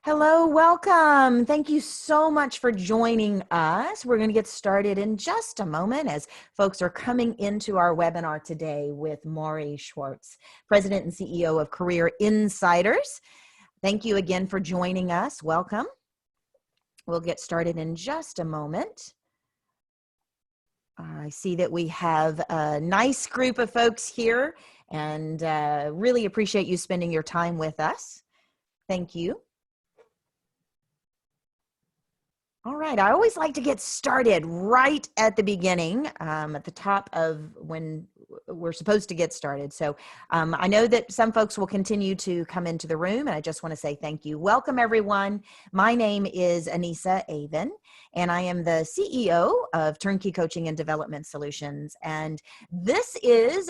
Hello, welcome. Thank you so much for joining us. We're going to get started in just a moment as folks are coming into our webinar today with Mauri Schwartz, President and CEO of Career Insiders. Thank you again for joining us. Welcome. We'll get started in just a moment. I see that we have a nice group of folks here and really appreciate you spending your time with us. Thank you. All right, I always like to get started right at the beginning, at the top of when we're supposed to get started. So I know that some folks will continue to come into the room, and I just want to say thank you. Welcome, everyone. My name is Anissa Avon, and I am the CEO of TurnKey Coaching and Development Solutions. And this is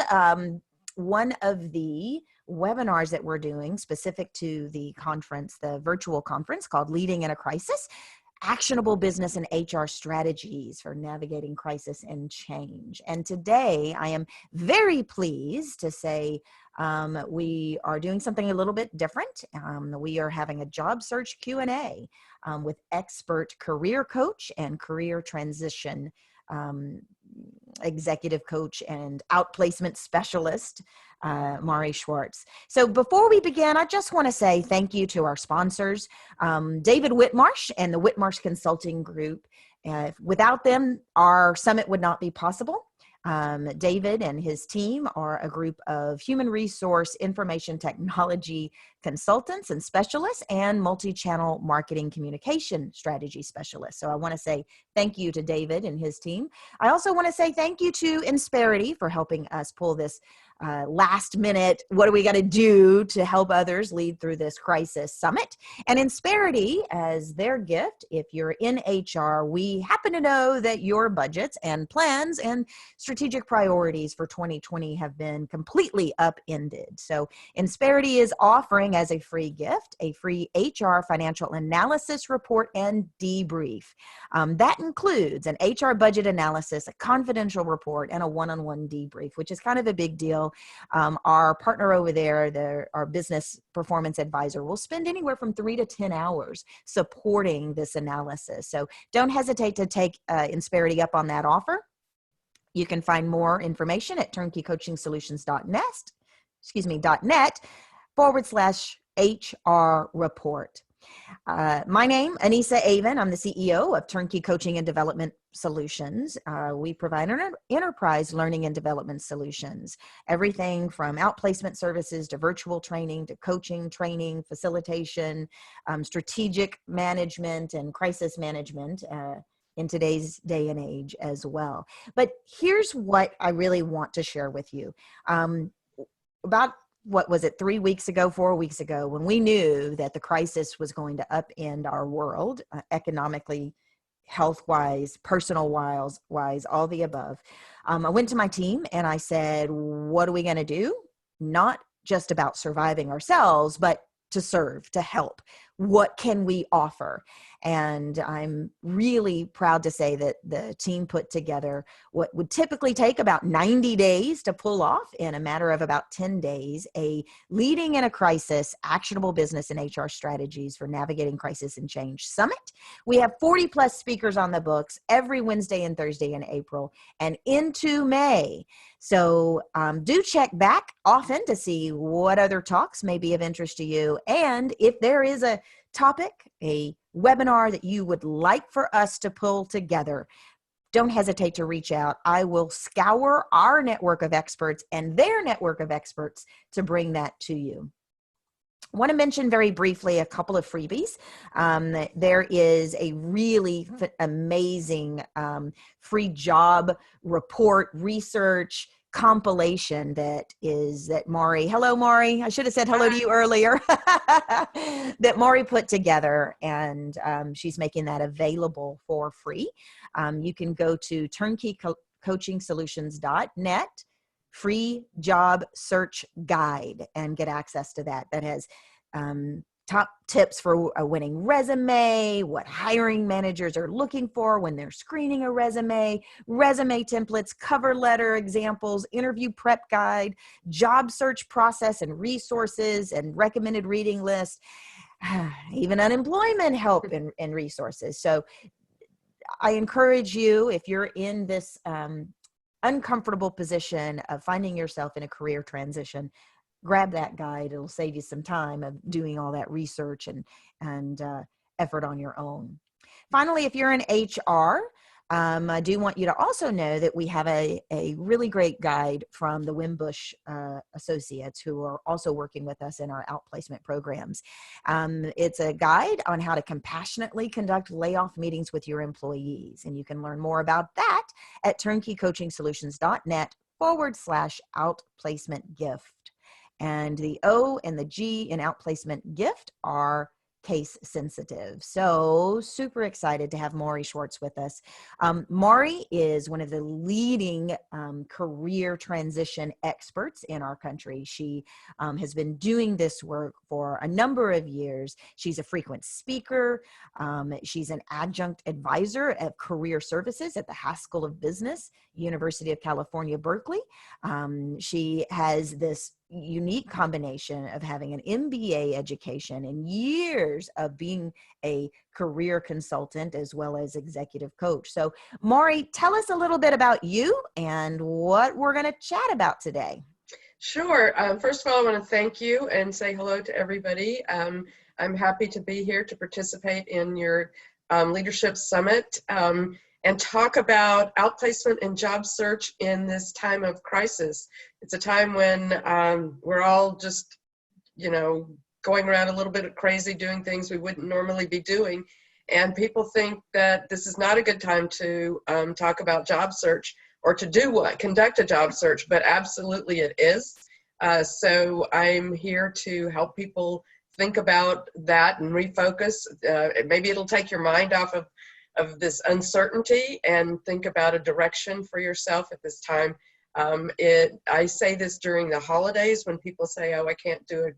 one of the webinars that we're doing specific to the conference, the virtual conference called Leading in a Crisis. Actionable business and HR strategies for navigating crisis and change. And today I am very pleased to say we are doing something a little bit different. We are having a job search Q&A with expert career coach and career transition executive coach and outplacement specialist, Mauri Schwartz. So before we begin, I just want to say thank you to our sponsors, David Whitmarsh and the Whitmarsh Consulting Group. Without them, our summit would not be possible. David and his team are a group of human resource information technology consultants and specialists and multi-channel marketing communication strategy specialists. So I want to say thank you to David and his team. I also want to say thank you to Insperity for helping us pull this last minute, what do we got to do to help others lead through this crisis summit? And Insperity, as their gift, if you're in HR, we happen to know that your budgets and plans and strategic priorities for 2020 have been completely upended. So Insperity is offering as a free gift, a free HR financial analysis report and debrief. That includes an HR budget analysis, a confidential report, and a one-on-one debrief, which is kind of a big deal. Our partner over there, our business performance advisor, will spend anywhere from 3 to 10 hours supporting this analysis. So don't hesitate to take Insperity up on that offer. You can find more information at turnkeycoaching.net/HR report. My name, Anissa Avon. I'm the CEO of TurnKey Coaching and Development Solutions. We provide enterprise learning and development solutions, everything from outplacement services to virtual training to coaching, training, facilitation, strategic management, and crisis management in today's day and age as well. But here's what I really want to share with you. About 3 weeks ago, 4 weeks ago, when we knew that the crisis was going to upend our world, economically, health-wise, personal-wise, all the above, I went to my team and I said, what are we going to do? Not just about surviving ourselves, but to serve, to help. What can we offer? And I'm really proud to say that the team put together what would typically take about 90 days to pull off in a matter of about 10 days, a Leading in a Crisis, Actionable Business and HR Strategies for Navigating Crisis and Change Summit. We have 40 plus speakers on the books every Wednesday and Thursday in April and into May. So do check back often to see what other talks may be of interest to you. And if there is a topic, a webinar that you would like for us to pull together, don't hesitate to reach out. I will scour our network of experts and their network of experts to bring that to you. I want to mention very briefly a couple of freebies. There is a really amazing free job report research compilation that Mauri, hello Mauri, I should have said hello to you earlier, that Mauri put together, and she's making that available for free. You can go to turnkeycoachingsolutions.net free job search guide and get access to that. That has top tips for a winning resume, what hiring managers are looking for when they're screening a resume templates, cover letter examples, interview prep guide, job search process and resources, and recommended reading list. even unemployment help and resources. So I encourage you, if you're in this uncomfortable position of finding yourself in a career transition, grab that guide. It'll save you some time of doing all that research and effort on your own. Finally, if you're in HR, I do want you to also know that we have a really great guide from the Wimbush Associates, who are also working with us in our outplacement programs. It's a guide on how to compassionately conduct layoff meetings with your employees. And you can learn more about that at turnkeycoachingsolutions.net/outplacement gift. And the O and the G in outplacement gift are case sensitive. So super excited to have Mauri Schwartz with us. Mauri is one of the leading career transition experts in our country. She has been doing this work for a number of years. She's a frequent speaker. She's an adjunct advisor of career services at the Haskell of Business, University of California, Berkeley. She has this unique combination of having an MBA education and years of being a career consultant as well as executive coach. So Mauri, tell us a little bit about you and what we're going to chat about today. Sure. First of all, I want to thank you and say hello to everybody. I'm happy to be here to participate in your Leadership Summit and talk about outplacement and job search in this time of crisis. It's a time when we're all just, going around a little bit crazy, doing things we wouldn't normally be doing. And people think that this is not a good time to talk about job search or to conduct a job search, but absolutely it is. So I'm here to help people think about that and refocus. Maybe it'll take your mind off of this uncertainty and think about a direction for yourself at this time. I say this during the holidays when people say, oh, I can't do a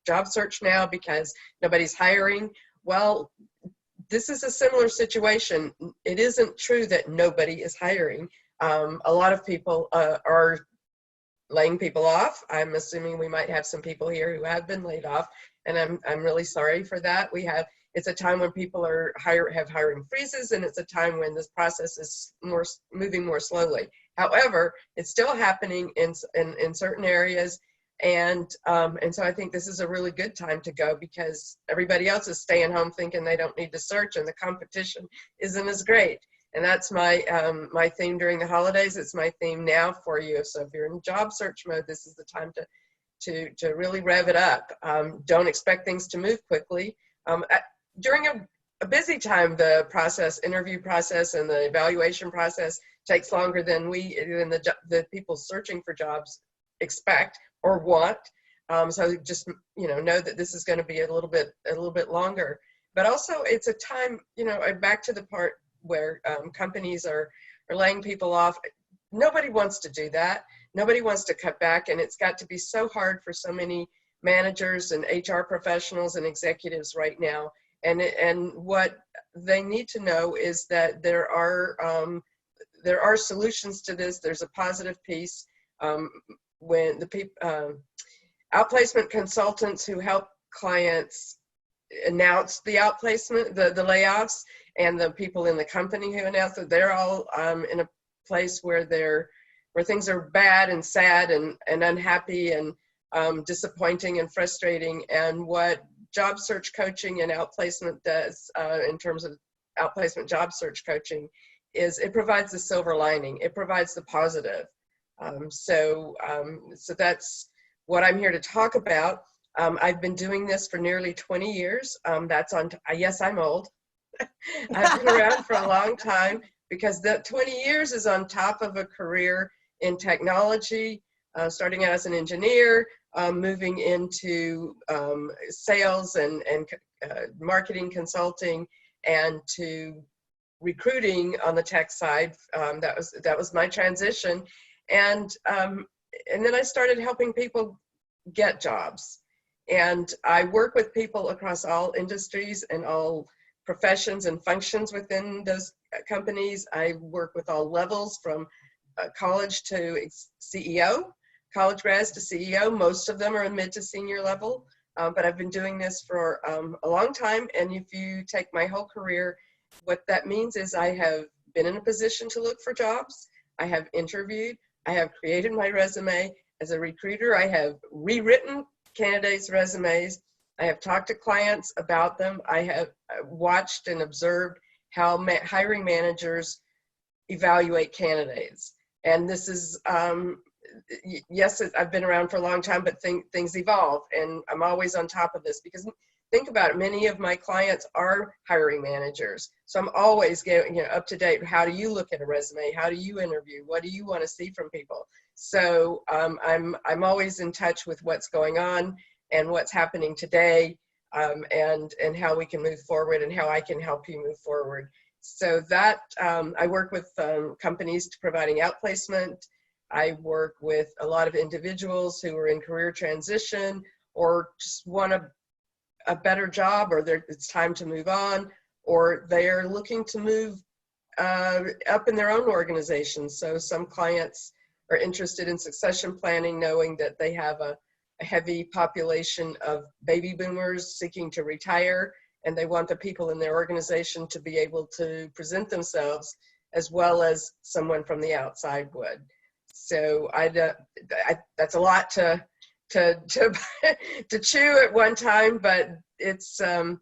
job search now because nobody's hiring. Well, this is a similar situation. It isn't true that nobody is hiring. A lot of people are laying people off. I'm assuming we might have some people here who have been laid off, and I'm really sorry for that. It's a time when people have hiring freezes, and it's a time when this process is moving more slowly. However, it's still happening in certain areas, and so I think this is a really good time to go because everybody else is staying home thinking they don't need to search, and the competition isn't as great. And that's my my theme during the holidays. It's my theme now for you. So if you're in job search mode, this is the time to really rev it up. Don't expect things to move quickly. During a busy time, the interview process and the evaluation process takes longer than the people searching for jobs expect or want. So just know that this is going to be a little bit longer. But also, it's a time, back to the part where companies are laying people off. Nobody wants to do that. Nobody wants to cut back, and it's got to be so hard for so many managers and HR professionals and executives right now. And what they need to know is that there are solutions to this. There's a positive piece. When the outplacement consultants who help clients announce the outplacement, the layoffs, and the people in the company who announce it, they're all in a place where things are bad and sad and unhappy and disappointing and frustrating. And what job search coaching and outplacement does in terms of outplacement job search coaching is it provides the silver lining. It provides the positive. So that's what I'm here to talk about. I've been doing this for nearly 20 years. Yes, I'm old. I've been around for a long time because that 20 years is on top of a career in technology, starting out as an engineer, moving into sales and marketing consulting, and to recruiting on the tech side. That was my transition, and then I started helping people get jobs. And I work with people across all industries and all professions and functions within those companies. I work with all levels from college to CEO, college grads to CEO. Most of them are mid to senior level. but I've been doing this for a long time. And if you take my whole career, what that means is I have been in a position to look for jobs. I have interviewed. I have created my resume. As a recruiter, I have rewritten candidates' resumes. I have talked to clients about them. I have watched and observed how hiring managers evaluate candidates. And this is, yes, I've been around for a long time, but things evolve. And I'm always on top of this because think about it, many of my clients are hiring managers. So I'm always getting up to date. How do you look at a resume? How do you interview? What do you want to see from people? So I'm always in touch with what's going on and what's happening today, and how we can move forward and how I can help you move forward. So that I work with companies to providing outplacement. I work with a lot of individuals who are in career transition or just want a better job, or it's time to move on, or they're looking to move up in their own organization. So some clients are interested in succession planning, knowing that they have a heavy population of baby boomers seeking to retire, and they want the people in their organization to be able to present themselves as well as someone from the outside would. So that's a lot to chew at one time, but it's, I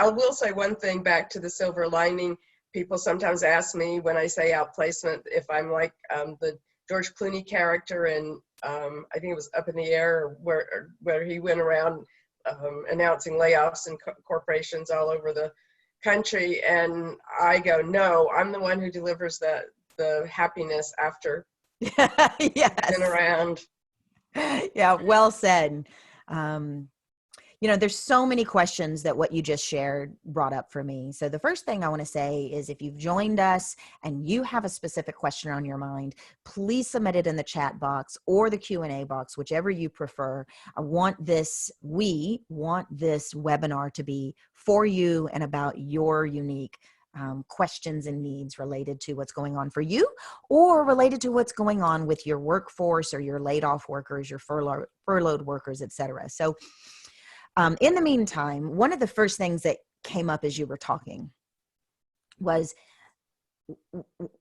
will say one thing back to the silver lining. People sometimes ask me when I say outplacement if I'm like the George Clooney character in, I think it was Up in the Air, where he went around announcing layoffs in corporations all over the country. And I go, no, I'm the one who delivers the happiness after Yes. been around. Yeah, well said. There's so many questions that what you just shared brought up for me. So the first thing I want to say is if you've joined us and you have a specific question on your mind, please submit it in the chat box or the Q&A box, whichever you prefer. We want this webinar to be for you and about your unique questions and needs related to what's going on for you or related to what's going on with your workforce or your laid off workers, your furloughed workers, et cetera. So in the meantime, one of the first things that came up as you were talking was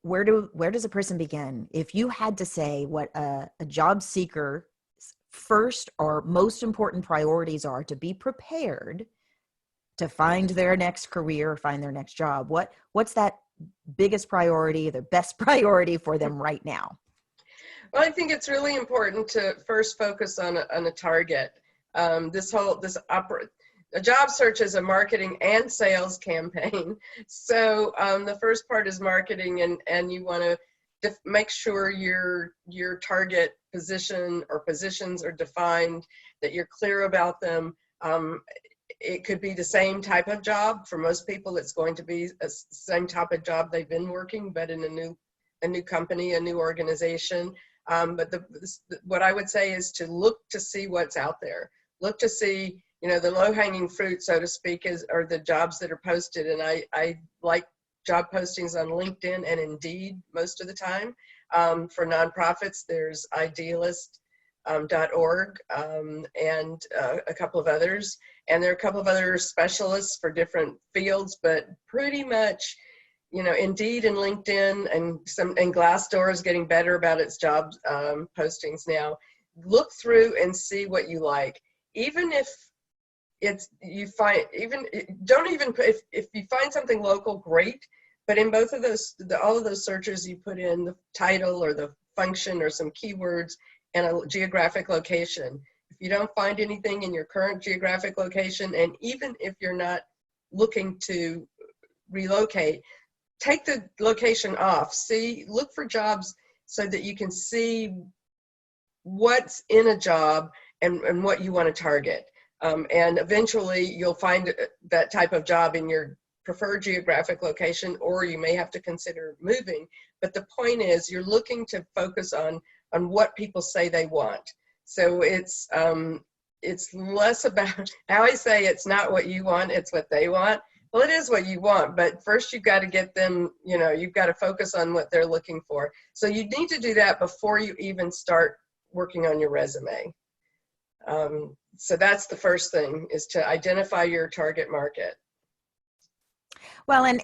where does a person begin? If you had to say what a job seeker's first or most important priorities are to be prepared to find their next career, find their next job, what's that biggest priority, the best priority for them right now? Well, I think it's really important to first focus on a target. A job search is a marketing and sales campaign. So the first part is marketing, and you want to make sure your target position or positions are defined, that you're clear about them. It could be the same type of job. For most people, it's going to be the same type of job they've been working, but in a new company, a new organization. But what I would say is to look to see what's out there. Look to see, the low-hanging fruit, so to speak, are the jobs that are posted. And I like job postings on LinkedIn and Indeed most of the time. For nonprofits, there's idealist.org and a couple of others. And there are a couple of other specialists for different fields, but pretty much, Indeed and LinkedIn and Glassdoor is getting better about its job postings now. Look through and see what you like. Even if if you find something local, great. But in both of those, all of those searches, you put in the title or the function or some keywords and a geographic location. If you don't find anything in your current geographic location, and even if you're not looking to relocate, take the location off. Look for jobs so that you can see what's in a job and what you want to target. And eventually you'll find that type of job in your preferred geographic location, or you may have to consider moving. But the point is, you're looking to focus on what people say they want. So it's less about, I always say it's not what you want, it's what they want. Well, it is what you want, but first you've got to get them, you've got to focus on what they're looking for. So you need to do that before you even start working on your resume. So that's the first thing, is to identify your target market. Well, and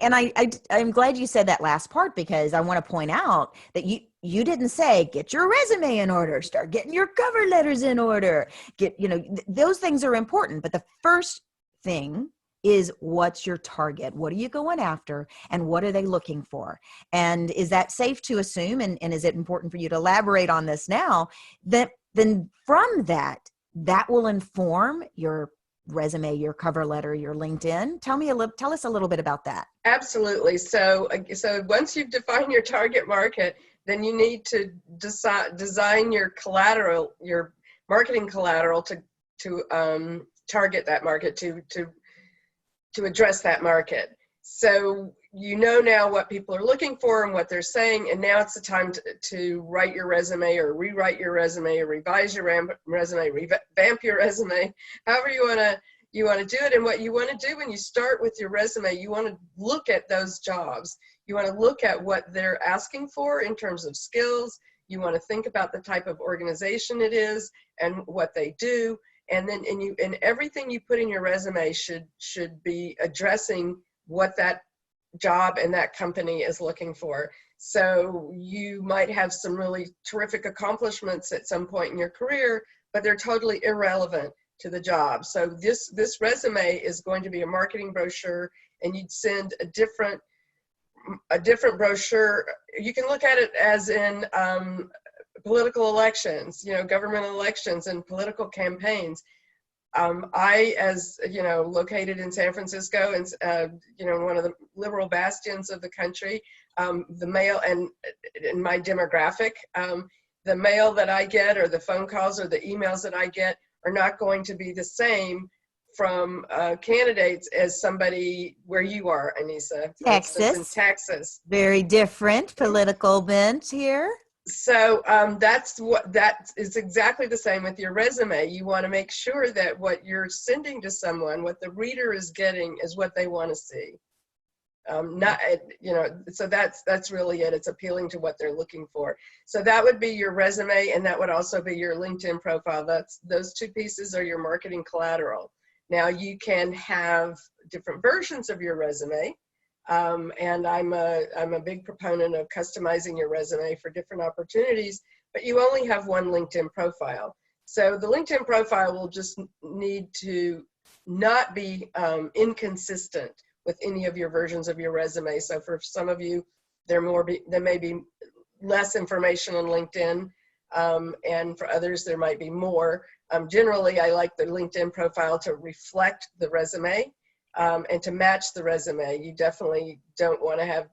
I'm glad you said that last part, because I want to point out that you didn't say get your resume in order, start getting your cover letters in order, those things are important, but the first thing is, what's your target? What are you going after, and what are they looking for? And is that safe to assume, and is it important for you to elaborate on this now, that then from that will inform your resume, your cover letter, your LinkedIn? Tell us a little bit about that. Absolutely. So once you've defined your target market, then you need to design your collateral, your marketing collateral to target that market, to address that market. So you know now what people are looking for and what they're saying, and now it's the time to write your resume, or rewrite your resume, or revise your resume, revamp your resume, however you want to do it. And what you want to do when you start with your resume, you want to look at those jobs. You want to look at what they're asking for in terms of skills. You want to think about the type of organization it is and what they do. And then and everything you put in your resume should be addressing what that job and that company is looking for. So you might have some really terrific accomplishments at some point in your career, but they're totally irrelevant to the job. So this resume is going to be a marketing brochure, and you'd send a different brochure. You can look at it as in political elections, government elections and political campaigns. I, as located in San Francisco, and one of the liberal bastions of the country, the mail, and in my demographic, the mail that I get, or the phone calls, or the emails that I get, are not going to be the same from candidates as somebody where you are, Anissa. Texas. In Texas. Very different political bent here. So that is exactly the same with your resume. You want to make sure that what you're sending to someone, what the reader is getting, is what they want to see. So that's really it. It's appealing to what they're looking for. So that would be your resume, and that would also be your LinkedIn profile. Those two pieces are your marketing collateral. Now you can have different versions of your resume. And I'm a big proponent of customizing your resume for different opportunities, but you only have one LinkedIn profile. So the LinkedIn profile will just need to not be inconsistent with any of your versions of your resume. So for some of you, there may be less information on LinkedIn, and for others, there might be more. Generally, I like the LinkedIn profile to reflect the resume. And to match the resume. You definitely don't want to have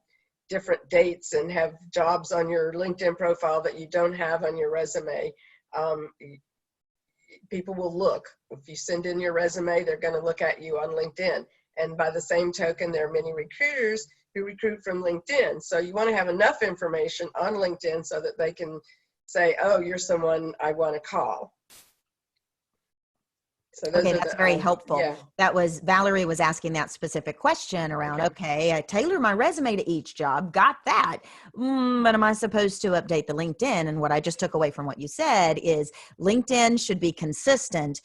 different dates and have jobs on your LinkedIn profile that you don't have on your resume. People will look. If you send in your resume, they're going to look at you on LinkedIn. And by the same token, there are many recruiters who recruit from LinkedIn. So you want to have enough information on LinkedIn so that they can say, oh, you're someone I want to call. So okay, that's very helpful. Yeah. Valerie was asking that specific question around, okay, I tailor my resume to each job, got that. But am I supposed to update the LinkedIn? And what I just took away from what you said is LinkedIn should be consistent,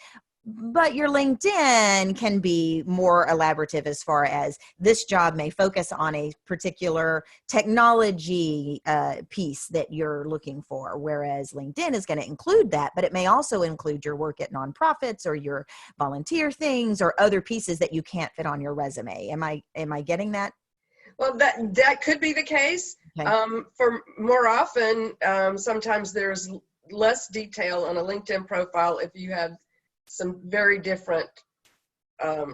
but your LinkedIn can be more elaborative as far as this job may focus on a particular technology piece that you're looking for, whereas LinkedIn is going to include that, but it may also include your work at nonprofits or your volunteer things or other pieces that you can't fit on your resume. Am I getting that? Well, that could be the case. Okay. For more often, sometimes there's less detail on a LinkedIn profile if you have some very different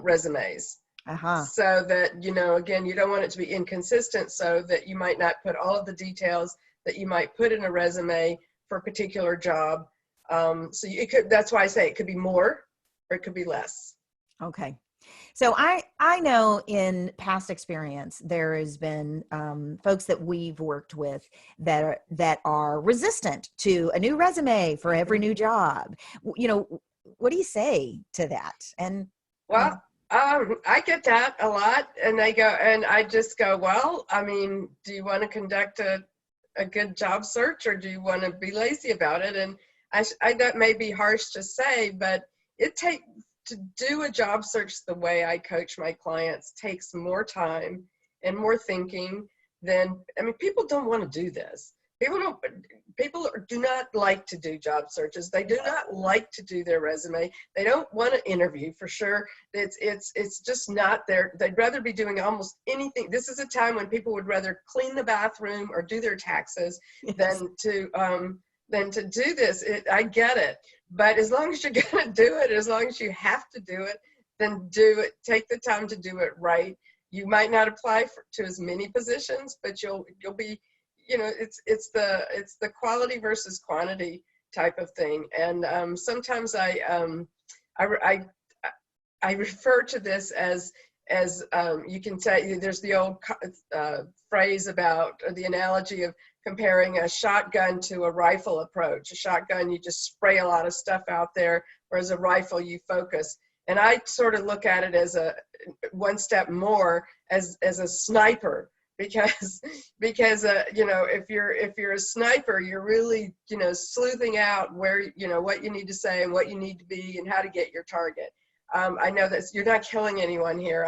resumes. So that, again, you don't want it to be inconsistent, so that you might not put all of the details that you might put in a resume for a particular job. So that's why I say it could be more or it could be less. Okay. So I know in past experience, there has been folks that we've worked with that are resistant to a new resume for every new job. What do you say to that? And well, I get that a lot, and I just go, well, I mean, do you want to conduct a good job search, or do you want to be lazy about it? And that may be harsh to say, but to do a job search the way I coach my clients takes more time and more thinking than, I mean, people don't want to do this. People do not like to do job searches. They do not like to do their resume. They don't want to interview for sure. It's just not there. They'd rather be doing almost anything. This is a time when people would rather clean the bathroom or do their taxes than to do this. I get it. But as long as you're going to do it, as long as you have to do it, then do it. Take the time to do it right. You might not apply to as many positions, but you'll be, you know, it's the quality versus quantity type of thing. And sometimes I refer to this as you can say, there's the old phrase about, or the analogy of comparing a shotgun to a rifle approach. A shotgun, you just spray a lot of stuff out there, whereas a rifle, you focus. And I sort of look at it as a one step more as a sniper, because you know, if you're a sniper, you're really, you know, sleuthing out where, you know, what you need to say and what you need to be and how to get your target. I know that you're not killing anyone here.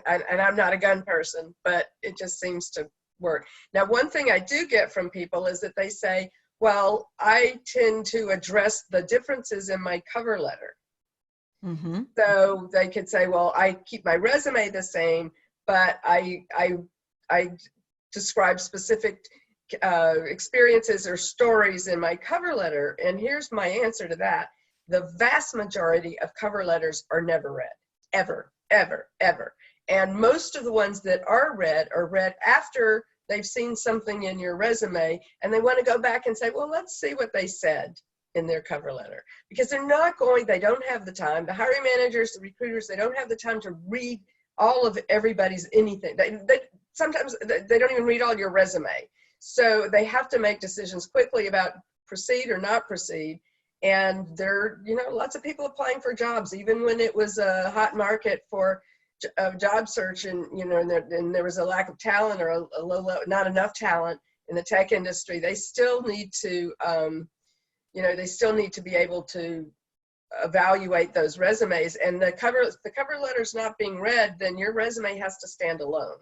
And I'm not a gun person, but it just seems to work. Now, one thing I do get from people is that they say, well, I tend to address the differences in my cover letter. Mm-hmm. So they could say, well, I keep my resume the same, but I describe specific experiences or stories in my cover letter. And here's my answer to that. The vast majority of cover letters are never read, ever, ever, ever. And most of the ones that are read after they've seen something in your resume, and they want to go back and say, well, let's see what they said in their cover letter. Because they don't have the time. The hiring managers, the recruiters, they don't have the time to read all of everybody's anything. Sometimes they don't even read all your resume. So they have to make decisions quickly about proceed or not proceed. And there, you know, lots of people applying for jobs, even when it was a hot market for a job search, and, you know, and there was a lack of talent or a low, not enough talent in the tech industry. They still need to, you know, they still need to be able to evaluate those resumes. And the cover letter's not being read, then your resume has to stand alone.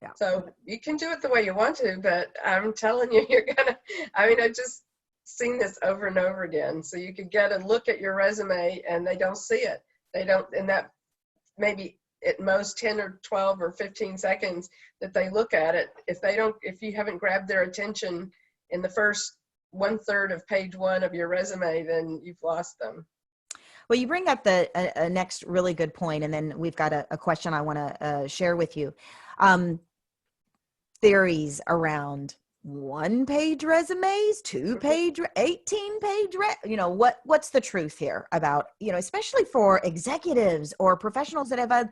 Yeah. So you can do it the way you want to, but I'm telling you, I've just seen this over and over again. So you could get a look at your resume and they don't see it. They don't, and that maybe at most 10 or 12 or 15 seconds that they look at it. If you haven't grabbed their attention in the first 1/3 of page 1 of your resume, then you've lost them. Well, you bring up the next really good point, and then we've got a question I want to share with you. Theories around 1-page resumes, 2-page, 18-page, you know, what's the truth here about, you know, especially for executives or professionals that have had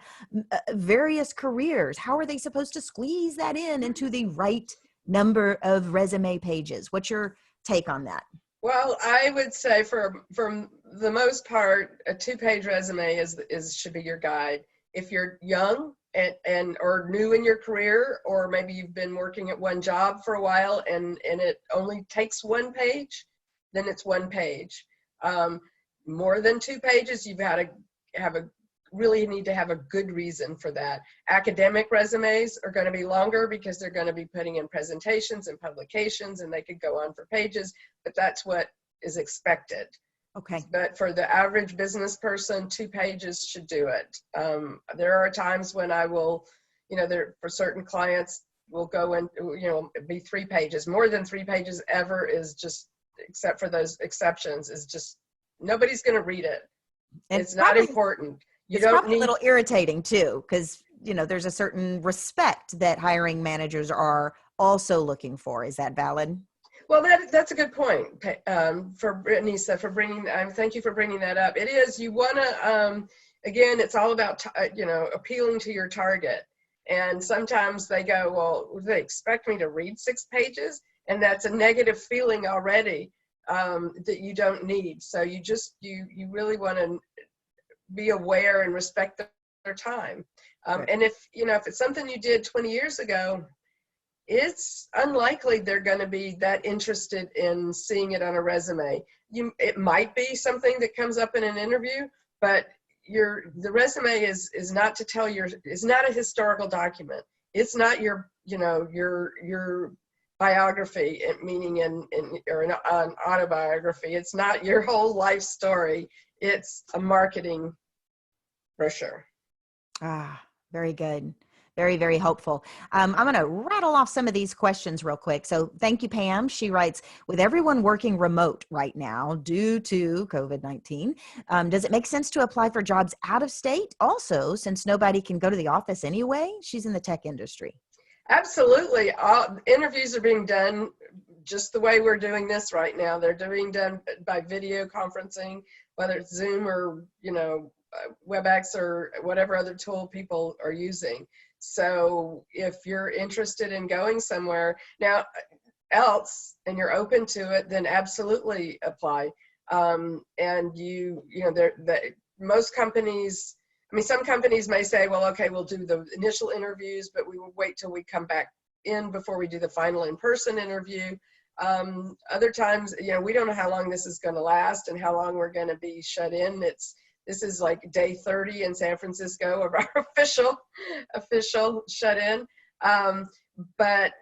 various careers? How are they supposed to squeeze that into the right number of resume pages? What's your take on that? Well, I would say for the most part, a 2-page resume should be your guide. If you're young and or new in your career, or maybe you've been working at one job for a while and it only takes 1 page, then it's 1 page. More than 2 pages, you've got to really need to have a good reason for that. Academic resumes are going to be longer because they're going to be putting in presentations and publications, and they could go on for pages, but that's what is expected. Okay. But for the average business person, 2 pages should do it. There are times when I will, you know, for certain clients will go in, you know, be 3 pages. More than 3 pages ever is just, except for those exceptions, is just, nobody's going to read it. And it's not important. It's probably a little irritating too, because, you know, there's a certain respect that hiring managers are also looking for. Is that valid? Well, that's a good point for Brittany. So thank you for bringing that up. It is, you want to, again, it's all about, you know, appealing to your target. And sometimes they go, well, they expect me to read 6 pages? And that's a negative feeling already that you don't need. So you really want to be aware and respect their time. And if it's something you did 20 years ago, it's unlikely they're going to be that interested in seeing it on a resume. It might be something that comes up in an interview, but the resume is not to tell is not a historical document. It's not your biography, meaning or an autobiography. It's not your whole life story. It's a marketing brochure. Ah, very good. Very, very helpful. I'm going to rattle off some of these questions real quick. So thank you, Pam. She writes, with everyone working remote right now due to COVID-19, does it make sense to apply for jobs out of state also, since nobody can go to the office anyway? She's in the tech industry. Absolutely. All interviews are being done just the way we're doing this right now. They're being done by video conferencing, whether it's Zoom or, WebEx or whatever other tool people are using. So if you're interested in going somewhere now else and you're open to it, then absolutely apply. And most companies, some companies may say, well, okay, we'll do the initial interviews, but we will wait till we come back in before we do the final in-person interview. Other times, we don't know how long this is going to last and how long we're going to be shut in. This is like day 30 in San Francisco of our official shut in. But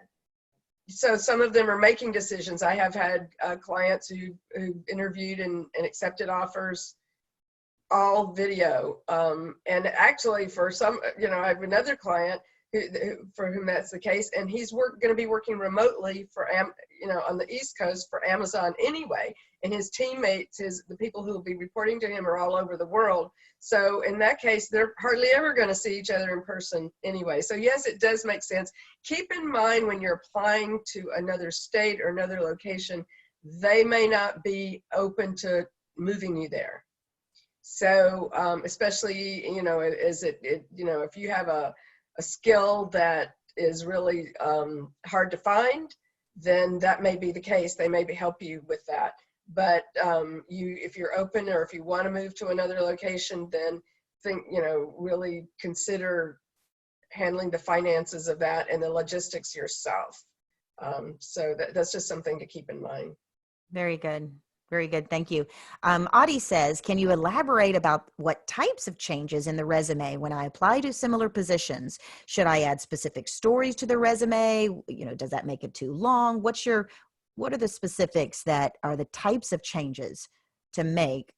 so some of them are making decisions. I have had clients who interviewed and accepted offers all video. And actually for some, I have another client for whom that's the case, and he's going to be working remotely on the East Coast for Amazon anyway. And his teammates, the people who will be reporting to him are all over the world. So in that case, they're hardly ever going to see each other in person anyway. So yes, it does make sense. Keep in mind when you're applying to another state or another location, they may not be open to moving you there. So especially, if you have a skill that is really hard to find, then that may be the case. They may help you with that. But if you're open or if you want to move to another location, then really consider handling the finances of that and the logistics yourself. So that's just something to keep in mind. Very good. Very good. Thank you. Audie says, can you elaborate about what types of changes in the resume when I apply to similar positions? Should I add specific stories to the resume? Does that make it too long? What are the specifics that are the types of changes to make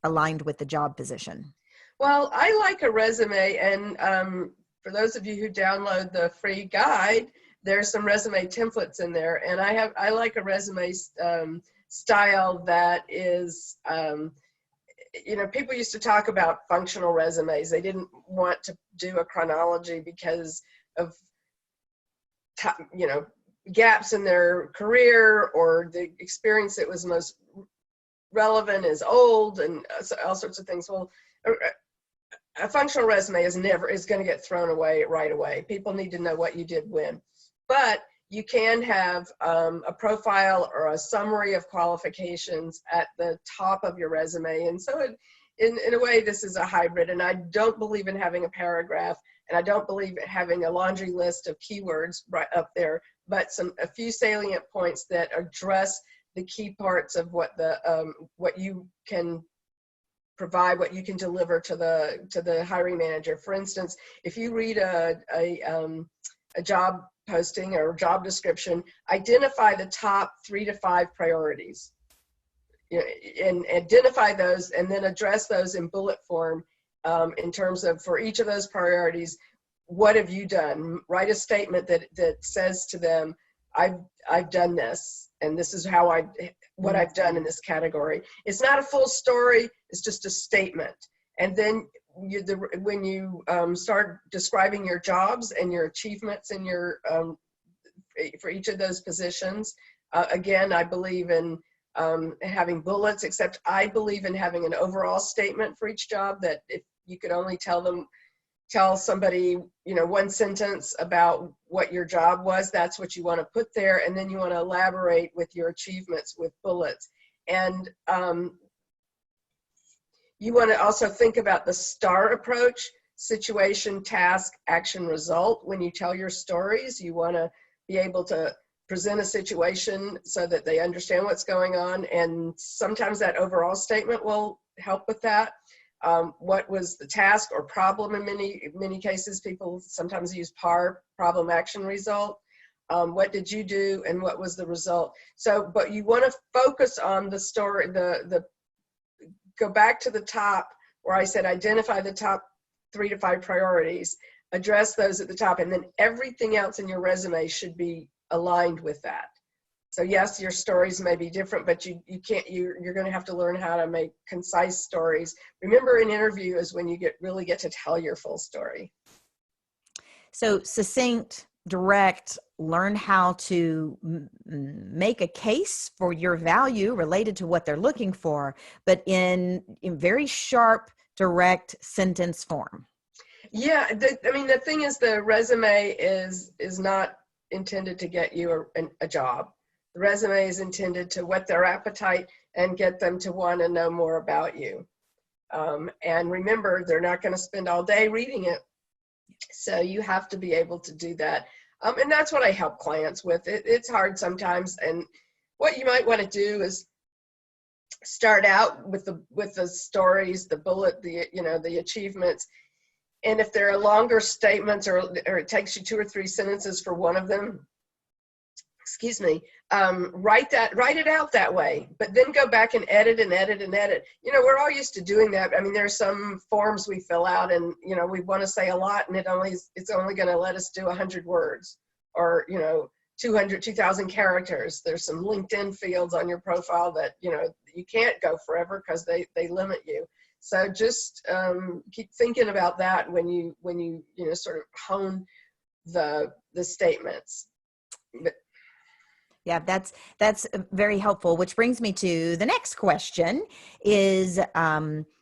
aligned with the job position? Well, I like a resume, and for those of you who download the free guide, there's some resume templates in there, and I like a resume style that is, people used to talk about functional resumes. They didn't want to do a chronology because of, gaps in their career or the experience that was most relevant is old and all sorts of things. Well, a functional resume is going to get thrown away right away. People need to know what you did when. But you can have a profile or a summary of qualifications at the top of your resume. And so in a way, this is a hybrid. And I don't believe in having a paragraph, and I don't believe in having a laundry list of keywords right up there, but a few salient points that address the key parts of what you can provide, what you can deliver to the hiring manager. For instance, if you read a job posting or job description, identify the top 3 to 5 priorities, and identify those, and then address those in bullet form in terms of, for each of those priorities, what have you done? Write a statement that says to them, I've done this, and this is what I've done in this category. It's not a full story, it's just a statement. And then when you start describing your jobs and your achievements in for each of those positions, again, I believe in having bullets, except I believe in having an overall statement for each job, that if you could only tell somebody, one sentence about what your job was, that's what you want to put there. And then you want to elaborate with your achievements with bullets. And you want to also think about the STAR approach: situation, task, action, result. When you tell your stories, you want to be able to present a situation so that they understand what's going on. And sometimes that overall statement will help with that. What was the task or problem? In many cases, people sometimes use PAR, problem action result. What did you do and what was the result? So, but you want to focus on the story, go back to the top where I said identify the top 3 to 5 priorities, address those at the top, and then everything else in your resume should be aligned with that. So yes, your stories may be different, but you're going to have to learn how to make concise stories. Remember, an interview is when you really get to tell your full story. So succinct, direct, learn how to make a case for your value related to what they're looking for, but in very sharp, direct sentence form. Yeah, the thing is, the resume is not intended to get you a job. The resume is intended to whet their appetite and get them to want to know more about you. And remember, they're not going to spend all day reading it. So you have to be able to do that. And that's what I help clients with. It's hard sometimes. And what you might want to do is start out with the stories, the bullet, the achievements. And if there are longer statements or it takes you 2 or 3 sentences for one of them, write it out that way, but then go back and edit and edit and edit. We're all used to doing that. I mean, there's some forms we fill out and, we want to say a lot and it's only going to let us do 100 words or, 2,000 characters. There's some LinkedIn fields on your profile that, you can't go forever because they limit you. So just keep thinking about that when you sort of hone the statements. Yeah, that's very helpful, which brings me to the next question is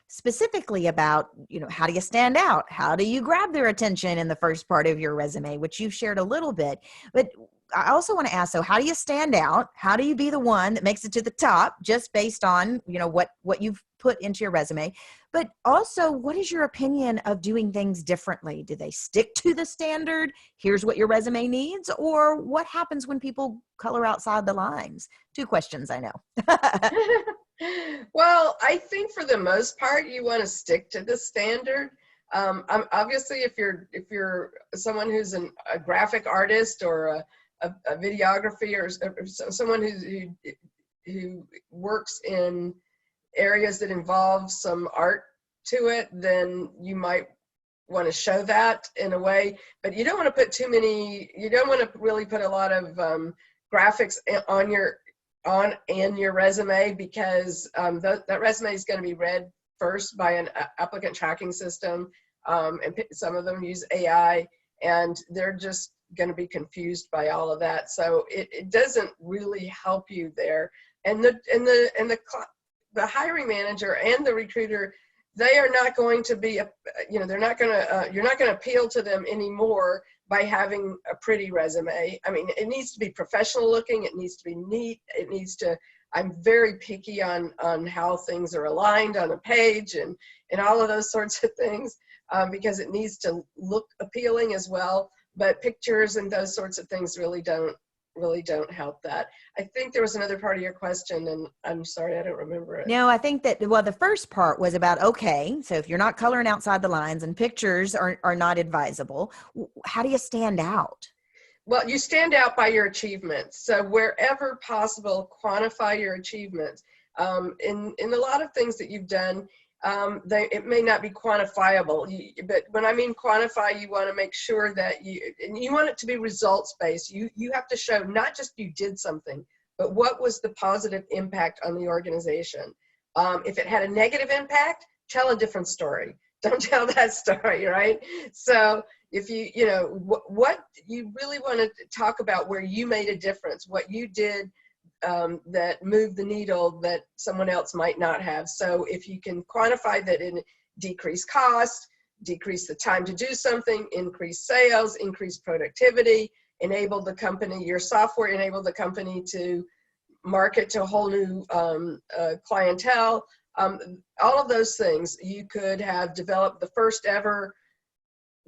specifically about, how do you stand out? How do you grab their attention in the first part of your resume, which you've shared a little bit. But I also want to ask, so how do you stand out? How do you be the one that makes it to the top just based on, what you've put into your resume? But also, what is your opinion of doing things differently? Do they stick to the standard? Here's what your resume needs, or what happens when people color outside the lines? 2 questions, I know. Well, I think for the most part, you want to stick to the standard. Obviously, if you're someone who's a graphic artist or a videography or someone who works in areas that involve some art to it, then you might want to show that in a way, but you don't want to put you don't want to really put a lot of graphics in your resume, because that resume is going to be read first by an applicant tracking system, and some of them use AI, and they're just going to be confused by all of that. So it doesn't really help you there. And the hiring manager and the recruiter, they are not going to be, you're not going to appeal to them anymore by having a pretty resume. I mean, it needs to be professional looking. It needs to be neat. I'm very picky on how things are aligned on a page and all of those sorts of things, because it needs to look appealing as well. But pictures and those sorts of things really don't help that. I think there was another part of your question, and I'm sorry, I don't remember it. No, I think that, the first part was about, okay, so if you're not coloring outside the lines and pictures are not advisable, how do you stand out? Well, you stand out by your achievements. So wherever possible, quantify your achievements. In a lot of things that you've done, it may not be quantifiable, but when I mean quantify, you want to make sure that you want it to be results-based. You have to show not just you did something, but what was the positive impact on the organization. If it had a negative impact, tell a different story. Don't tell that story, right? So if what you really want to talk about, where you made a difference, what you did that moved the needle that someone else might not have. So if you can quantify that in decrease cost, decrease the time to do something, increase sales, increase productivity, enable the company, your software enabled the company to market to a whole new clientele, all of those things. You could have developed the first ever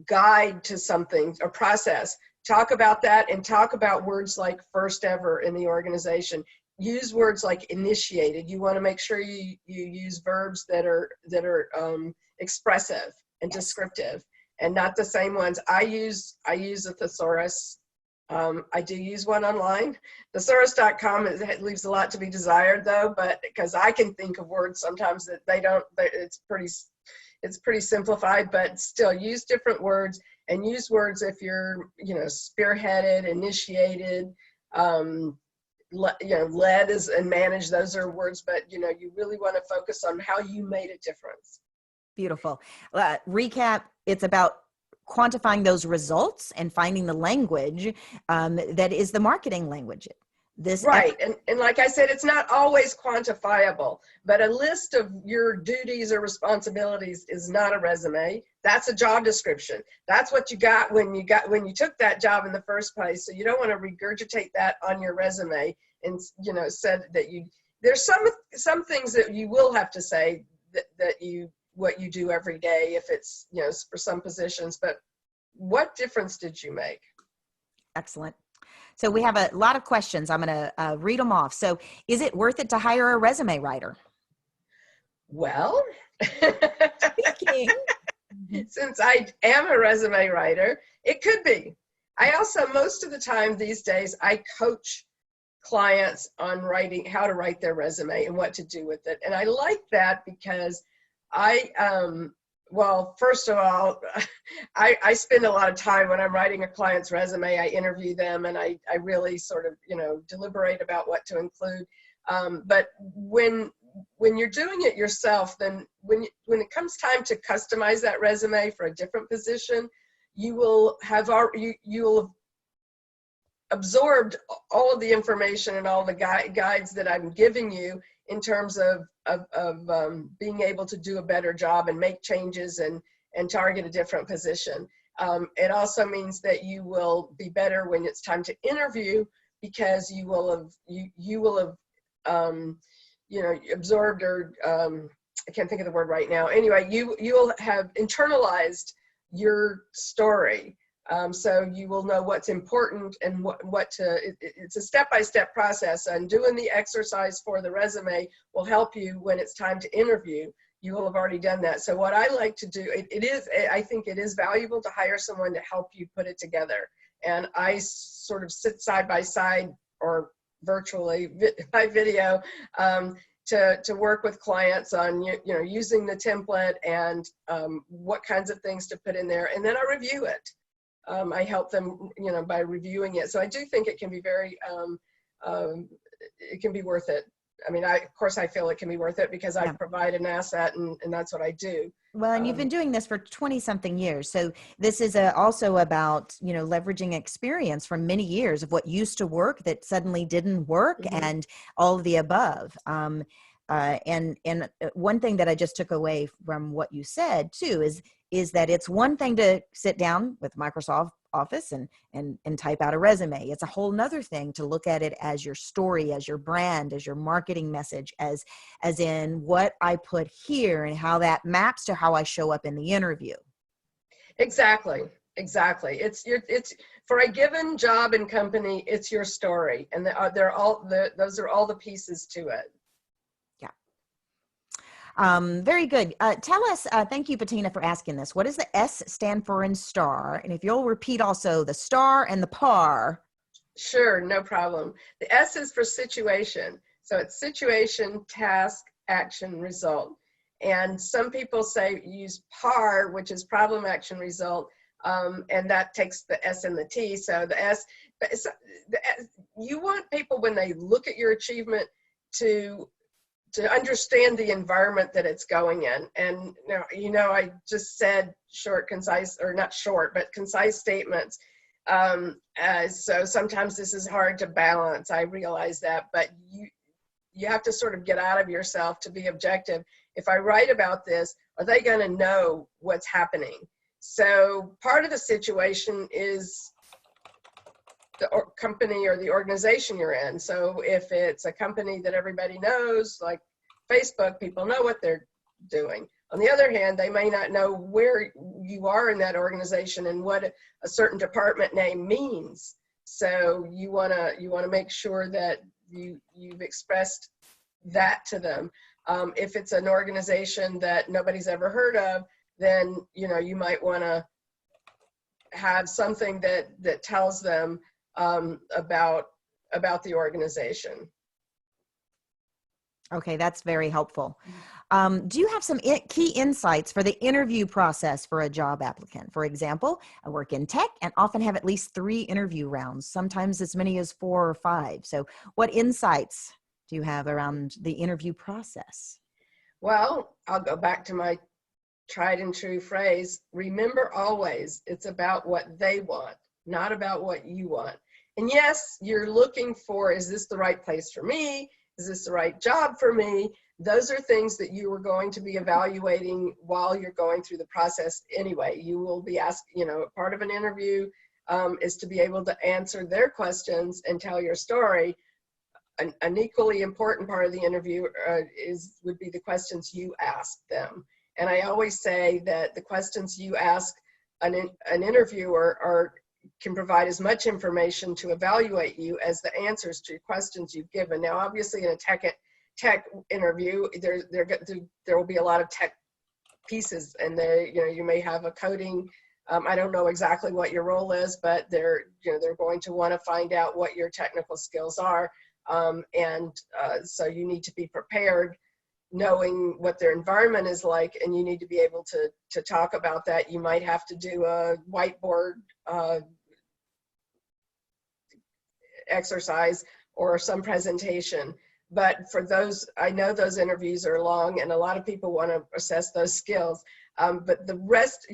guide to something or process. Talk about that, and talk about words like first ever in the organization. Use words like initiated. You want to make sure you use verbs that are expressive and descriptive, and not the same ones. I use a thesaurus. I do use one online. Thesaurus.com, it leaves a lot to be desired though, but because I can think of words sometimes that they don't. It's pretty simplified, but still use different words, and use words if you're, spearheaded, initiated, led is, and managed. Those are words, but you really want to focus on how you made a difference. Beautiful. Recap, it's about quantifying those results and finding the language that is the marketing language. Right. And like I said, it's not always quantifiable, but a list of your duties or responsibilities is not a resume. That's a job description. That's what you got when you took that job in the first place. So you don't want to regurgitate that on your resume and, said that there's some things that you will have to say what you do every day if it's, for some positions, but what difference did you make? Excellent. So we have a lot of questions. I'm going to read them off. So is it worth it to hire a resume writer? Well, since I am a resume writer, it could be. I also, most of the time these days, I coach clients on how to write their resume and what to do with it. And I like that because well, first of all, I spend a lot of time when I'm writing a client's resume. I interview them, and I really sort of, deliberate about what to include. But when you're doing it yourself, then when it comes time to customize that resume for a different position, you will have absorbed all of the information and all the guides that I'm giving you in terms of being able to do a better job and make changes and target a different position. It also means that you will be better when it's time to interview, because you will have absorbed, or I can't think of the word right now. Anyway, you'll have internalized your story. So you will know what's important and it's a step-by-step process, and doing the exercise for the resume will help you when it's time to interview. You will have already done that. So what I like to do, I think it is valuable to hire someone to help you put it together. And I sort of sit side by side, or virtually by video, to work with clients on, using the template and what kinds of things to put in there. And then I review it. I help them, by reviewing it. So I do think it can be it can be worth it. I mean, of course I feel it can be worth it because I provide an asset, and that's what I do. Well, and you've been doing this for 20 something years. So this is also about, leveraging experience from many years of what used to work that suddenly didn't work, mm-hmm. and all of the above. And one thing that I just took away from what you said too is that it's one thing to sit down with Microsoft Office and type out a resume. It's a whole nother thing to look at it as your story, as your brand, as your marketing message, as in what I put here and how that maps to how I show up in the interview. Exactly. It's for a given job and company, it's your story, and those are all the pieces to it. Very good. Tell us, thank you, Bettina, for asking this. What does the S stand for in STAR? And if you'll repeat also the STAR and the PAR. Sure, no problem. The S is for situation. So it's situation, task, action, result. And some people use PAR, which is problem, action, result. And that takes the S and the T. So the S, you want people, when they look at your achievement, to understand the environment that it's going in. And I just said short, concise, or not short, but concise statements. So sometimes this is hard to balance. I realize that, but you have to sort of get out of yourself to be objective. If I write about this, are they going to know what's happening? So part of the situation is the company or the organization you're in. So if it's a company that everybody knows, like Facebook, people know what they're doing. On the other hand, they may not know where you are in that organization and what a certain department name means. So you want to make sure that you've expressed that to them. If it's an organization that nobody's ever heard of, then you might want to have something that tells them about the organization. Okay, that's very helpful. Do you have some key insights for the interview process for a job applicant? For example, I work in tech and often have at least 3 interview rounds, sometimes as many as 4 or 5. So what insights do you have around the interview process? Well, I'll go back to my tried and true phrase. Remember always, it's about what they want, not about what you want. And yes, you're looking for, is this the right place for me? Is this the right job for me? Those are things that you are going to be evaluating while you're going through the process anyway. You will be asked, part of an interview is to be able to answer their questions and tell your story. An equally important part of the interview would be the questions you ask them. And I always say that the questions you ask an interviewer can provide as much information to evaluate you as the answers to questions you've given. Now, obviously, in a tech interview, there will be a lot of tech pieces, and you may have a coding. I don't know exactly what your role is, but they're going to want to find out what your technical skills are, so you need to be prepared, knowing what their environment is like, and you need to be able to talk about that. You might have to do a whiteboard exercise or some presentation. But for those, I know those interviews are long, and a lot of people want to assess those skills. But the rest,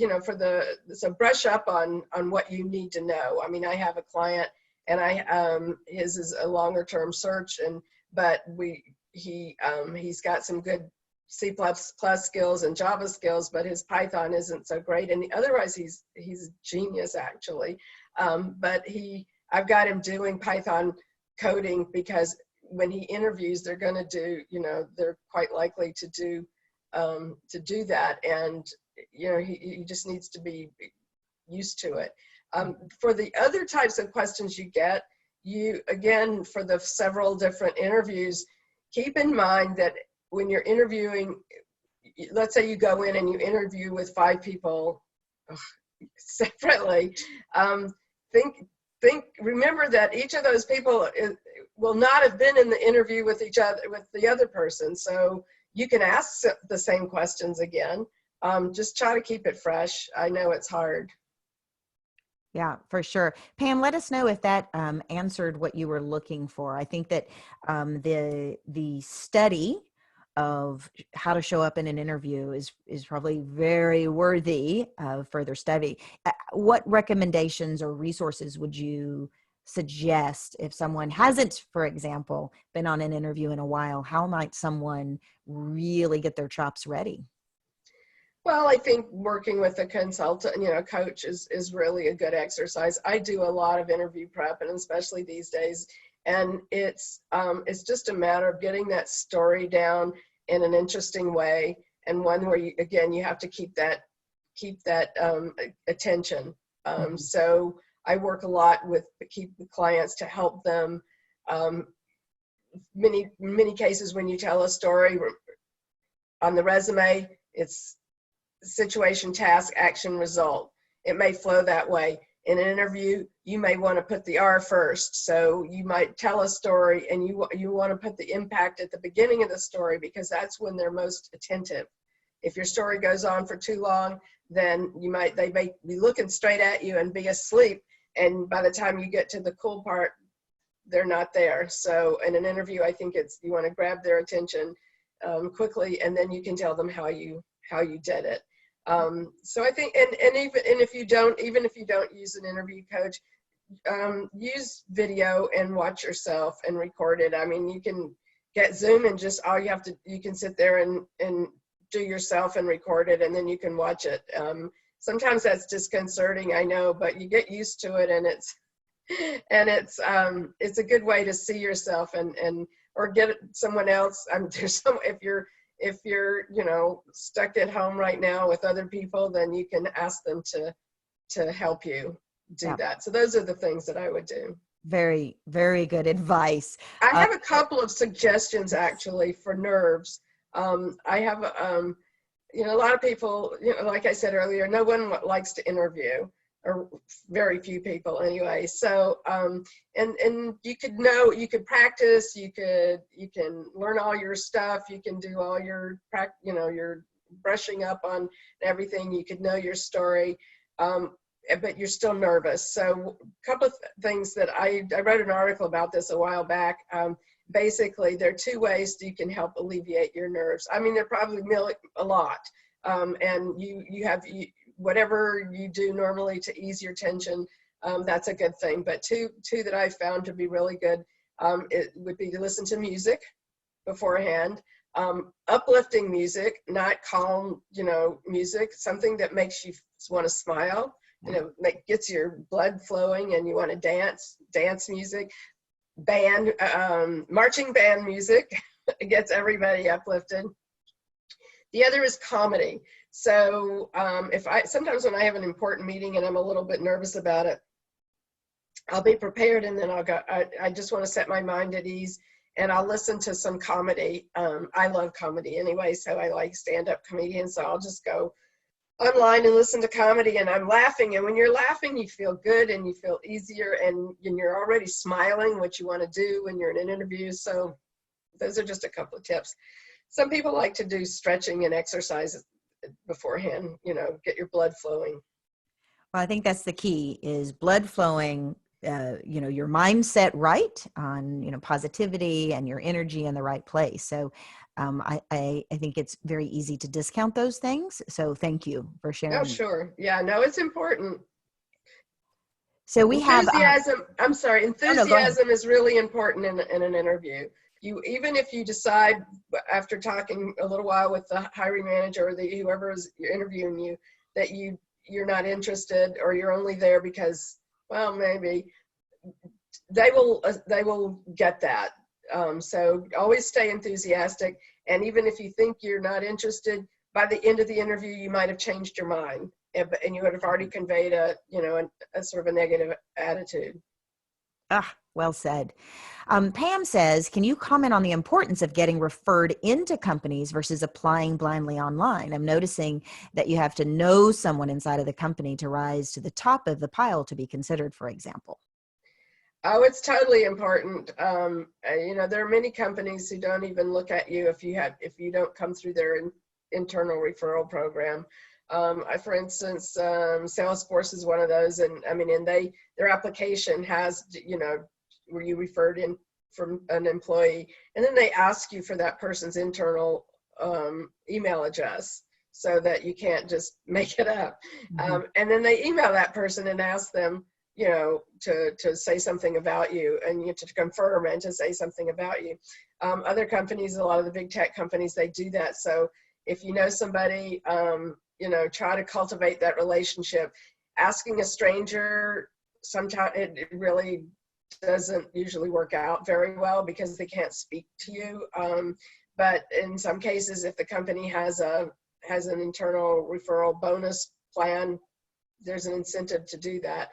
so brush up on what you need to know. I mean, I have a client, and his is a longer term search, but he's got some good C++ skills and Java skills, but his Python isn't so great. And otherwise, he's a genius, actually. But I've got him doing Python coding because when he interviews, they're going to do, they're quite likely to do that. And, he just needs to be used to it. For the other types of questions you get, again, for the several different interviews, keep in mind that when you're interviewing, let's say you go in and you interview with 5 people separately, remember that each of those people will not have been in the interview with the other person. So you can ask the same questions again. Just try to keep it fresh. I know it's hard. Yeah, for sure. Pam, let us know if that answered what you were looking for. I think that the study of how to show up in an interview is probably very worthy of further study. What recommendations or resources would you suggest if someone hasn't, for example, been on an interview in a while? How might someone really get their chops ready? Well, I think working with a consultant, coach is really a good exercise. I do a lot of interview prep, and especially these days, and it's just a matter of getting that story down in an interesting way, and one where you have to keep that attention. So I work a lot with clients to help them. Many cases when you tell a story on the resume, it's situation, task, action, result. It may flow that way. In an interview, you may want to put the R first. So you might tell a story and you want to put the impact at the beginning of the story, because that's when they're most attentive. If your story goes on for too long, then they may be looking straight at you and be asleep. And by the time you get to the cool part, they're not there. So in an interview, I think you want to grab their attention quickly, and then you can tell them how you did it. So I think, even if you don't use an interview coach, use video and watch yourself and record it. I mean, you can get Zoom and you can sit there and do yourself and record it, and then you can watch it. Sometimes that's disconcerting, I know, but you get used to it, and it's a good way to see yourself or get someone else. if you're, you know, stuck at home right now with other people, then you can ask them to help you do Yeah. that. So those are the things that I would do. Very, very good advice. I have a couple of suggestions actually for nerves. I have, you know, a lot of people, you know, like I said earlier, no one likes to interview, or very few people anyway. So, and you could practice, you can learn all your stuff, you can do all your, you know, your brushing up on everything, you could know your story, but you're still nervous. So a couple of things that I wrote an article about this a while back. Basically, there are two ways that you can help alleviate your nerves. I mean, there are probably a lot. And whatever you do normally to ease your tension, that's a good thing. But two that I found to be really good, it would be to listen to music beforehand, uplifting music, not calm, you know, music, something that makes you want to smile, you know, gets your blood flowing and you want to dance music, marching band music, gets everybody uplifted. The other is comedy. So sometimes when I have an important meeting and I'm a little bit nervous about it, I'll be prepared and then I'll go, I just want to set my mind at ease and I'll listen to some comedy. I love comedy anyway, so I like stand-up comedians, so I'll just go online and listen to comedy and I'm laughing. And when you're laughing, you feel good and you feel easier and you're already smiling, what you want to do when you're in an interview. So those are just a couple of tips. Some people like to do stretching and exercise beforehand, you know, get your blood flowing. Well, I think that's the key, is blood flowing, you know, your mindset right on, you know, positivity and your energy in the right place. So I think it's very easy to discount those things. So thank you for sharing. Oh, sure. Yeah, no, it's important. So we enthusiasm. have, enthusiasm is really important in an interview. Even if you decide after talking a little while with the hiring manager or whoever is interviewing you that you're not interested, or you're only there because, well, maybe they will get that. So always stay enthusiastic. And even if you think you're not interested, by the end of the interview, you might have changed your mind and you would have already conveyed a sort of a negative attitude. Well said. Pam says, can you comment on the importance of getting referred into companies versus applying blindly online? I'm noticing that you have to know someone inside of the company to rise to the top of the pile to be considered, for example. Oh, it's totally important. You know, there are many companies who don't even look at you if you don't come through their internal referral program. For instance, Salesforce is one of those, and I mean, their application has, you know, were you referred in from an employee, and then they ask you for that person's internal email address so that you can't just make it up. Mm-hmm. And then they email that person and ask them, you know, to say something about you, and you have to confirm and to say something about you. Other companies, a lot of the big tech companies, they do that. So if you know somebody, you know, try to cultivate that relationship. Asking a stranger, sometimes it really doesn't usually work out very well because they can't speak to you. But in some cases, if the company has an internal referral bonus plan, there's an incentive to do that.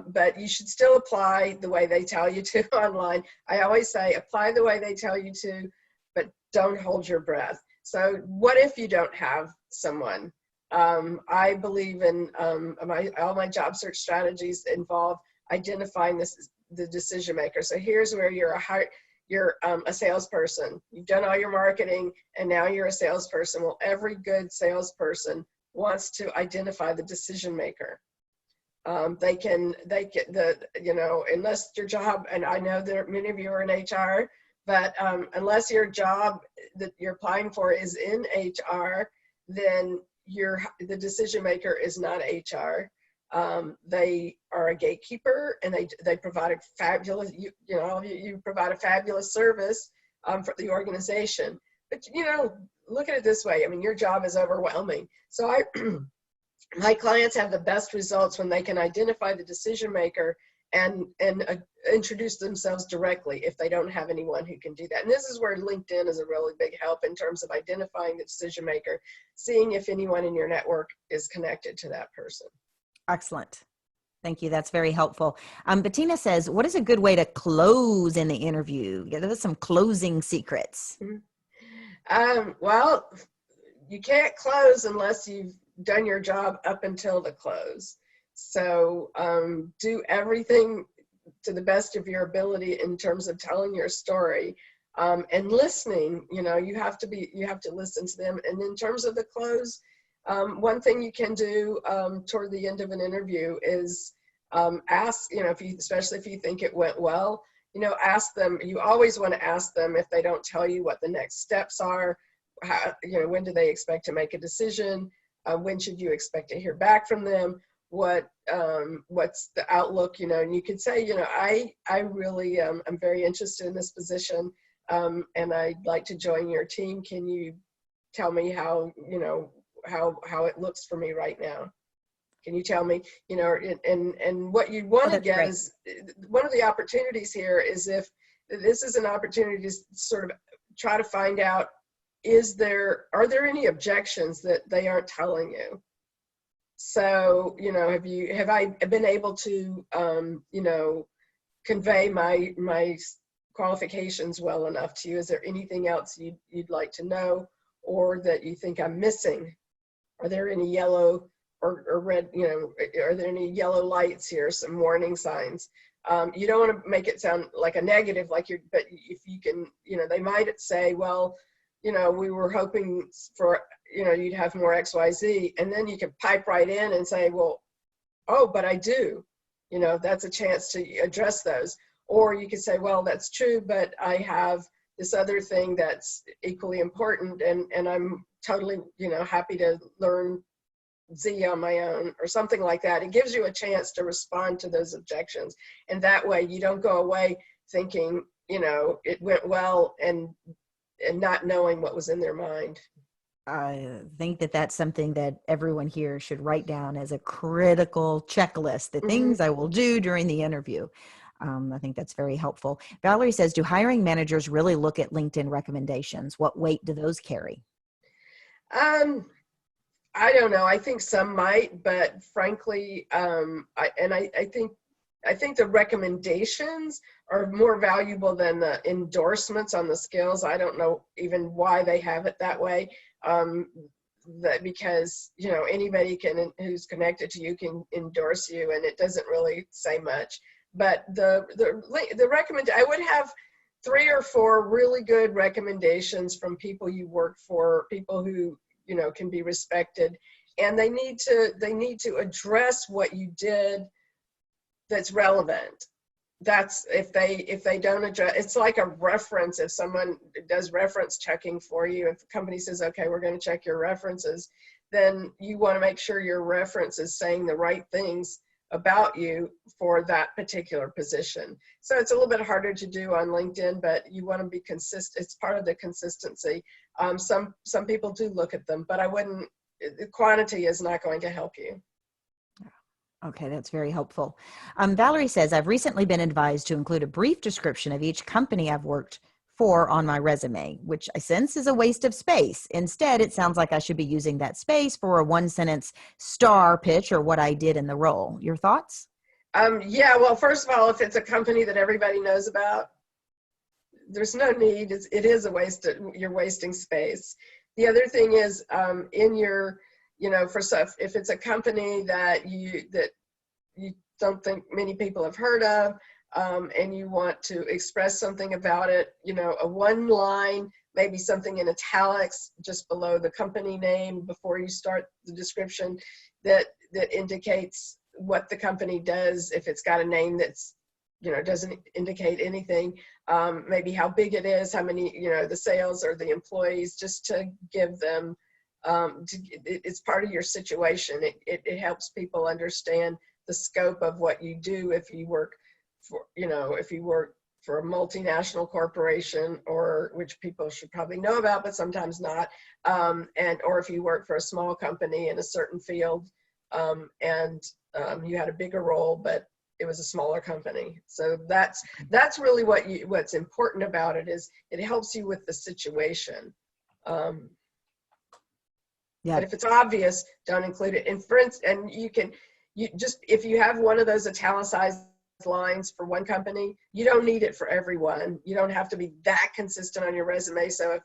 But you should still apply the way they tell you to online. I always say apply the way they tell you to, but don't hold your breath. So what if you don't have someone? I believe in all my job search strategies involve identifying the decision maker. So here's where you're a salesperson. You've done all your marketing, and now you're a salesperson. Well, every good salesperson wants to identify the decision maker. They get you know, unless your job, and I know that many of you are in HR, but unless your job that you're applying for is in HR, then the decision maker is not HR. They are a gatekeeper, and they provide a fabulous, you provide a fabulous service for the organization. But, you know, look at it this way. I mean, your job is overwhelming. So my clients have the best results when they can identify the decision maker and introduce themselves directly if they don't have anyone who can do that. And this is where LinkedIn is a really big help in terms of identifying the decision maker, seeing if anyone in your network is connected to that person. Excellent. Thank you. That's very helpful. Bettina says, what is a good way to close in the interview? Give us some closing secrets. Well, you can't close unless you've done your job up until the close. So do everything to the best of your ability in terms of telling your story, and listening. You have to listen to them. And in terms of the close, one thing you can do toward the end of an interview is ask, especially if you think it went well, ask them. You always want to ask them, if they don't tell you, what the next steps are. When do they expect to make a decision? When should you expect to hear back from them? What's the outlook? And you could say, I really I'm very interested in this position, and I'd like to join your team. Can you tell me how it looks for me right now? Can you tell me, and what you want to get is, one of the opportunities here is, if this is an opportunity to sort of try to find out, are there any objections that they aren't telling you? So, have I been able to, convey my qualifications well enough to you? Is there anything else you'd like to know, or that you think I'm missing? Are there any yellow or red, are there any yellow lights here, some warning signs? You don't want to make it sound like a negative, but if you can, they might say, well, we were hoping for, you'd have more XYZ, and then you can pipe right in and say, well, oh, but I do. That's a chance to address those. Or you could say, well, that's true, but I have this other thing that's equally important, and I'm totally, happy to learn Z on my own, or something like that. It gives you a chance to respond to those objections. And that way you don't go away thinking, it went well, and not knowing what was in their mind. I think that's something that everyone here should write down as a critical checklist, the things I will do during the interview. I think that's very helpful. Valerie says, do hiring managers really look at LinkedIn recommendations? What weight do those carry? I don't know. I think some might, but frankly, I think the recommendations are more valuable than the endorsements on the skills. I don't know even why they have it that way. Because anybody who's connected to you can endorse you, and it doesn't really say much. But I would have 3 or 4 really good recommendations from people you work for, people who can be respected, and they need to address what you did that's relevant. That's if they don't address, it's like a reference. If someone does reference checking for you, if the company says, okay, we're going to check your references, then you want to make sure your reference is saying the right things about you for that particular position. So it's a little bit harder to do on LinkedIn, but you want to be consistent. It's part of the consistency. Some people do look at them, but the quantity is not going to help you. Okay, that's very helpful. Valerie says, I've recently been advised to include a brief description of each company I've worked for on my resume, which I sense is a waste of space. Instead, it sounds like I should be using that space for a 1-sentence star pitch or what I did in the role. Your thoughts? Yeah, well, first of all, if it's a company that everybody knows about, there's no need. It is a waste. You're wasting space. The other thing is, in your, for stuff, if it's a company that you don't think many people have heard of, and you want to express something about it, a 1 line, maybe something in italics just below the company name before you start the description, that indicates what the company does. If it's got a name that's doesn't indicate anything, maybe how big it is, how many, the sales or the employees, just to give them, it's part of your situation. It helps people understand the scope of what you do if you work for a multinational corporation, or which people should probably know about, but sometimes not, or if you work for a small company in a certain field, and you had a bigger role, but it was a smaller company. So that's really what's important about it, is it helps you with the situation. But if it's obvious, don't include it. And for instance, and if you have one of those italicized lines for one company, you don't need it for everyone. You don't have to be that consistent on your resume. So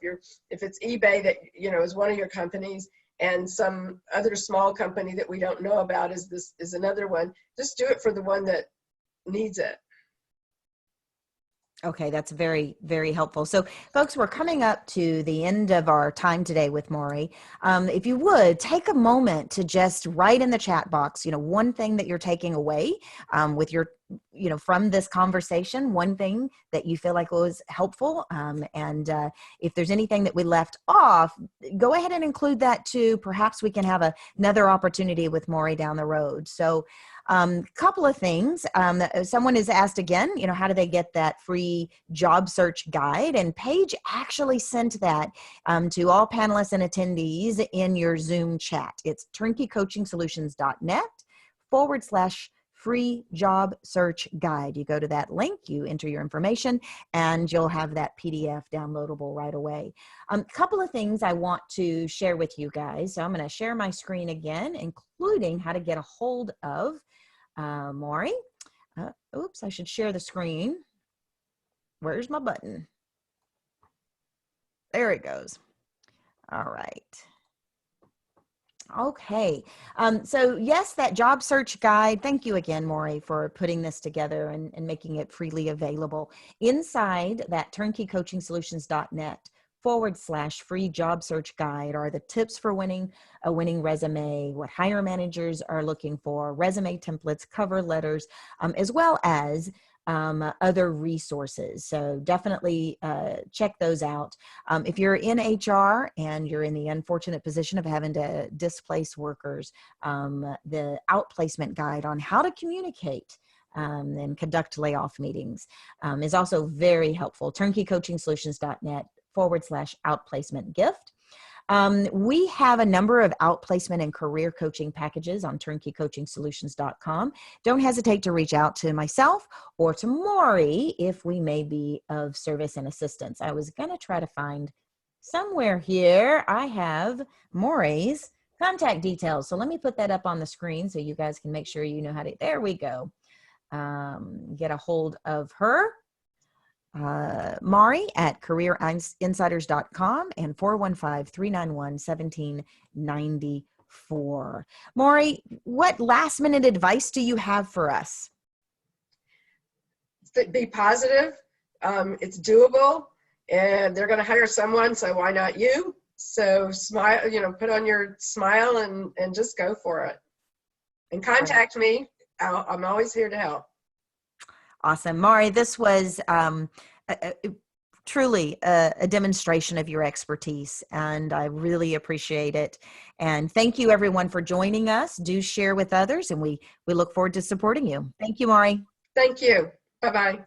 if it's eBay that, is one of your companies, and some other small company that we don't know about is another one, just do it for the one that needs it. Okay, that's very, very helpful. So folks, we're coming up to the end of our time today with Mauri. If you would take a moment to just write in the chat box, one thing that you're taking away with your, from this conversation, one thing that you feel like was helpful. And if there's anything that we left off, go ahead and include that too. Perhaps we can have another opportunity with Mauri down the road. So couple of things. Someone has asked again, how do they get that free job search guide? And Paige actually sent that to all panelists and attendees in your Zoom chat. It's turnkeycoachingsolutions.net/free job search guide. You go to that link, you enter your information, and you'll have that PDF downloadable right away. Couple of things I want to share with you guys. So I'm going to share my screen again, including how to get a hold of Mauri. Oops, I should share the screen. Where's my button? There it goes. All right. Okay. So yes, that job search guide. Thank you again, Mauri, for putting this together and making it freely available. Inside that turnkeycoachingsolutions.net/free job search guide are the tips for winning a winning resume, what hire managers are looking for, resume templates, cover letters, as well as other resources. So definitely check those out. If you're in HR and you're in the unfortunate position of having to displace workers, the outplacement guide on how to communicate and conduct layoff meetings is also very helpful. turnkeycoachingsolutions.net/outplacement gift. We have a number of outplacement and career coaching packages on turnkeycoachingsolutions.com. Don't hesitate to reach out to myself or to Mauri if we may be of service and assistance. I was going to try to find somewhere here. I have Mauri's contact details. So let me put that up on the screen so you guys can make sure you know how to, there we go. Get a hold of her. Mauri at careerinsiders.com and 415-391-1794. Mauri, what last minute advice do you have for us? Be positive. It's doable, and they're going to hire someone, so why not you? So smile, put on your smile and just go for it. And contact me. I'm always here to help. Awesome. Mauri, this was truly a demonstration of your expertise, and I really appreciate it. And thank you, everyone, for joining us. Do share with others, and we look forward to supporting you. Thank you, Mauri. Thank you. Bye-bye.